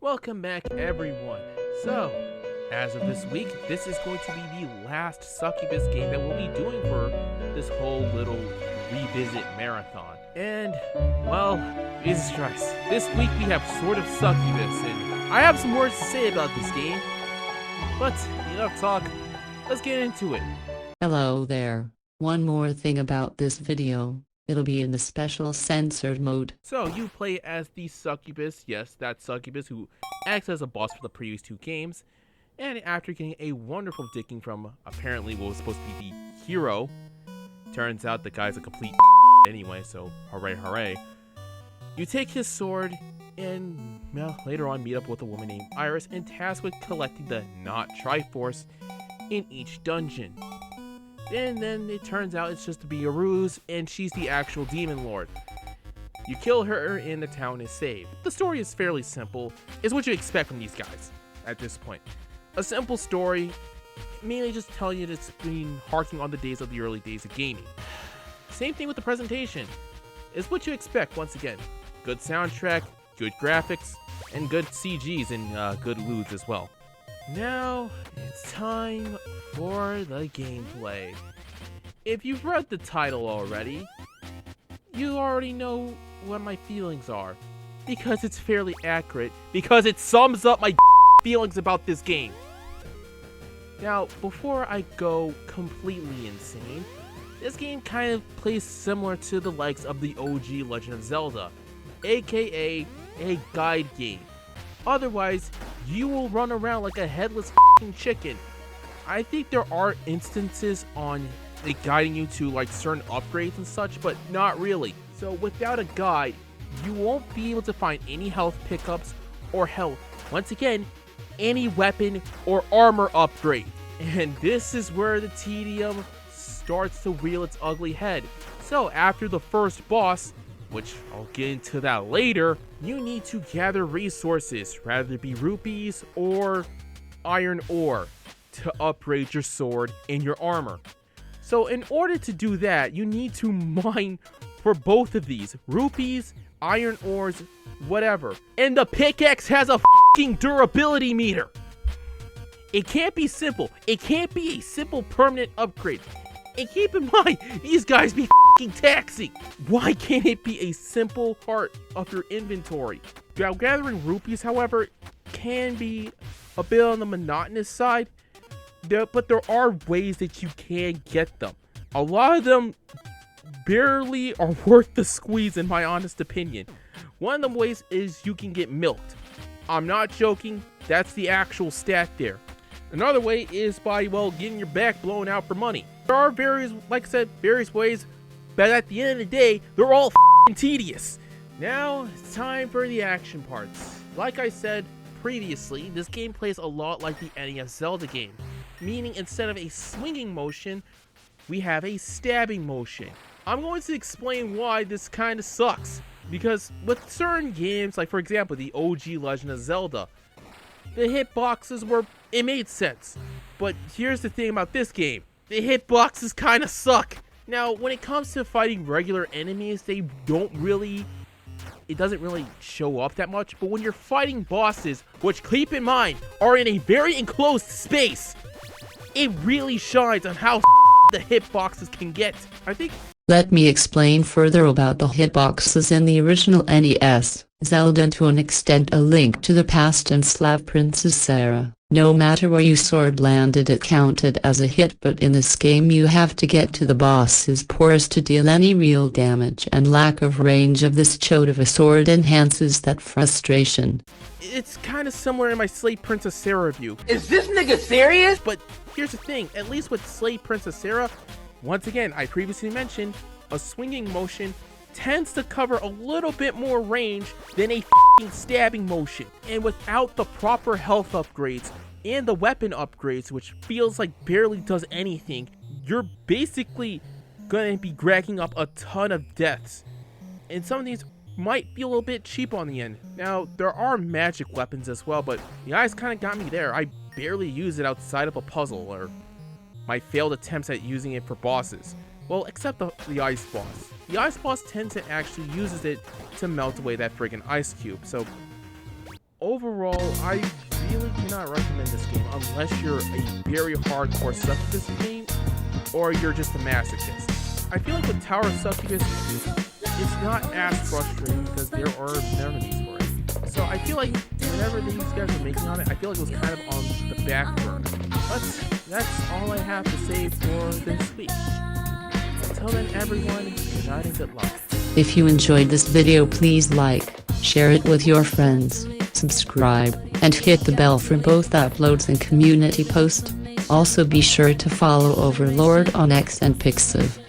Welcome back, everyone. So, as of this week, this is going to be the last succubus game that we'll be doing for this whole little revisit marathon. And, well, Jesus Christ, this week we have Sword of Succubus, and I have some words to say about this game. But, enough talk, let's get into it. Hello there. One more thing about this video. It'll be in the special censored mode. So, you play as the succubus, yes, that succubus who acts as a boss for the previous two games, and after getting a wonderful dicking from apparently what was supposed to be the hero, turns out the guy's a complete anyway, so hooray hooray, you take his sword and, well, later on meet up with a woman named Iris and tasked with collecting the not Triforce in each dungeon. And then it turns out it's just to be a ruse, and she's the actual demon lord. You kill her and the town is saved. The story is fairly simple. It's what you expect from these guys at this point. A simple story, mainly just telling you it's been harking on the days of the early days of gaming. Same thing with the presentation. It's what you expect once again. Good soundtrack, good graphics, and good CGs and good loots as well. Now, it's time for the gameplay. If you've read the title already, you already know what my feelings are. Because it's fairly accurate, because it sums up my feelings about this game. Now, before I go completely insane, this game kind of plays similar to the likes of the OG Legend of Zelda, aka a guide game. Otherwise, you will run around like a headless chicken. I think there are instances on it guiding you to like certain upgrades and such, but not really. So without a guide, you won't be able to find any health pickups or health. Once again, any weapon or armor upgrade. And this is where the tedium starts to reel its ugly head. So after the first boss, which I'll get into that later, you need to gather resources, rather it be rupees or iron ore, to upgrade your sword and your armor. So in order to do that, you need to mine for both of these, rupees, iron ores, whatever. And the pickaxe has a f***ing durability meter. It can't be simple. It can't be a simple permanent upgrade. And keep in mind, these guys be f***ing taxing. Why can't it be a simple part of your inventory? Now, gathering rupees, however, can be a bit on the monotonous side, but there are ways that you can get them. A lot of them barely are worth the squeeze, in my honest opinion. One of the ways is you can get milked. I'm not joking, that's the actual stat there. Another way is by, well, getting your back blown out for money. There are various, like I said, various ways, but at the end of the day, they're all f***ing tedious. Now, it's time for the action parts. Like I said previously, this game plays a lot like the NES Zelda game, meaning instead of a swinging motion, we have a stabbing motion. I'm going to explain why this kind of sucks, because with certain games, like for example, the OG Legend of Zelda, the hitboxes it made sense. But here's the thing about this game. The hitboxes kind of suck. Now, when it comes to fighting regular enemies, it doesn't really show up that much. But when you're fighting bosses, which keep in mind, are in a very enclosed space, it really shines on how the hitboxes can get. I think. Let me explain further about the hitboxes in the original NES. Zelda, and to an extent A Link to the Past, and Slav Princess Sarah. No matter where your sword landed, it counted as a hit, but in this game you have to get to the boss's pores to deal any real damage, and lack of range of this chode of a sword enhances that frustration. It's kind of similar in my Slave Princess Sarah review. Is this nigga serious? But here's the thing, at least with Slave Princess Sarah, once again, I previously mentioned, a swinging motion tends to cover a little bit more range than a f***ing stabbing motion. And without the proper health upgrades and the weapon upgrades, which feels like barely does anything, you're basically gonna be racking up a ton of deaths. And some of these might be a little bit cheap on the end. Now, there are magic weapons as well, but the eyes kind of got me there. I barely use it outside of a puzzle, or my failed attempts at using it for bosses. Well, except the ice boss. The ice boss tends to actually uses it to melt away that friggin' ice cube, so overall, I really cannot recommend this game unless you're a very hardcore succubus game or you're just a masochist. I feel like with Tower Succubus, it's not as frustrating because there are enemies for it. So I feel like whenever these guys were making on it, I feel like it was kind of on the back burner. But that's all I have to say for this week. Until then, everyone, good night and good luck. If you enjoyed this video, please like, share it with your friends, subscribe, and hit the bell for both uploads and community posts. Also be sure to follow Overlord on X and Pixiv.